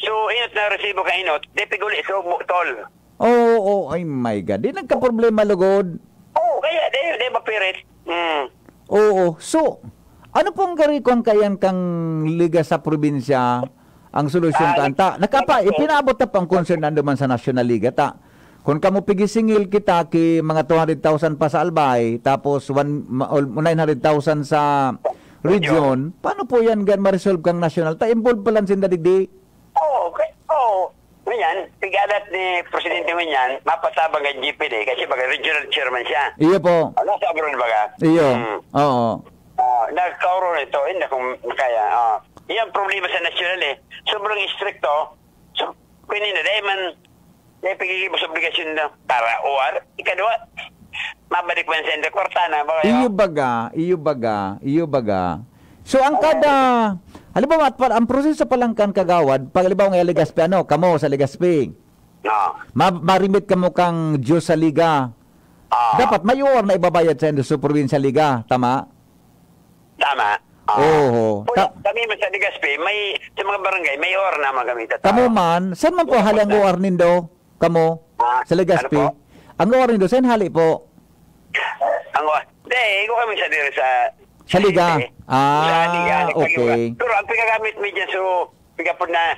So, inot na resibo ka inot, di piguli, so, tol. Oo, ay my God. Di nagka-problema lugod. Oo, kaya, di mapirit. Oo. So, ano pong garikon kayan kang liga sa probinsya ang solusyon kanta? Ipinaabot na pang concern na naman sa National Liga ta. Kung kamo pigisingil kita ki mga 200,000 pa sa Albay, tapos 900,000 sa region, paano po yan gan ma-resolve kang national? Ta involved pa lang sin dadigdi. Oo, okay. Oo. Ngayon, pigalat ni Presidente Manyan, mapatabang ang GPD kasi baga regional chairman siya. Iyo po. Nasa abroad baga? Iyo. Oo. Nagkauro nito, hindi kung kaya. Yan problema sa national eh. Sobrang stricto. So, pinina, dahil man, dahil pagkikibos obligasyon na para OR. Ikadwa, mabalik man sa Enda Cortana. Iyo baga. So, ang kada, halimbawa, ang proseso pa lang kan kagawad, pag halimbawa ng Legazpi, kamo sa Legazpi, marimit kamo kang Diyos sa Liga. Dapat may OR na ibabayad sa Enda sa Provincia Liga, tama? Tama. Oo. Kami man sa Legazpi, sa mga barangay, may OR na magamit. Kamo man, saan man po hali ang OR nindo? Kamo? Sa Legazpi? Ano po? Ang OR nindo, saan hali po? Ang OR? Hindi, kami sa dire sa Liga. Sa Liga. Okay. Pero ang pinagamit mo dyan, so, pigapod na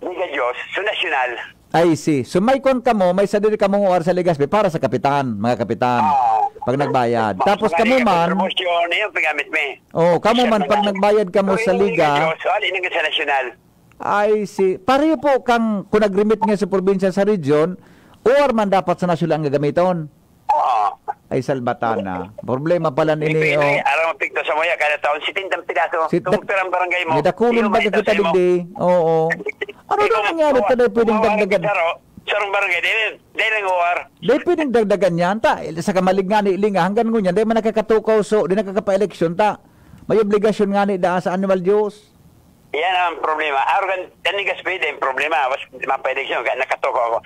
Liga Diyos, so nasyonal. I see. So may kon kamo, may sadiri kamong OR sa Legazpi para sa kapitan, mga kapitan. Pag nagbayad. Tapos kamo man, promotion yung paggamit mo. kamo man pag nagbayad kamo sa Liga. Sa nasyonal. I see. Pareho po kung nag-remit nga sa probinsya sa region, OR man dapat sa nasyonal ang gagamiton. Ay salbatana. Problema pala nini. Araw mapikto sa moya kada taon 70 pidaso. Kung perang barangay mo. Nidakulon ba kita digdi? Oo. Ano daw nangyari tayo pwedeng dagdagan? Sarong barangay dahil lang OR. Dahil pwedeng dagdagan yan ta. Sa kamalig nga ni ilinga hanggang ngunyan dahil man nakakatukaw so di nakakapa-eleksyon ta. May obligasyon nga ni da sa annual dues. Yan ang problema. Araw kan Legazpi din problema. Was mapa-eleksyon nakatukaw ako.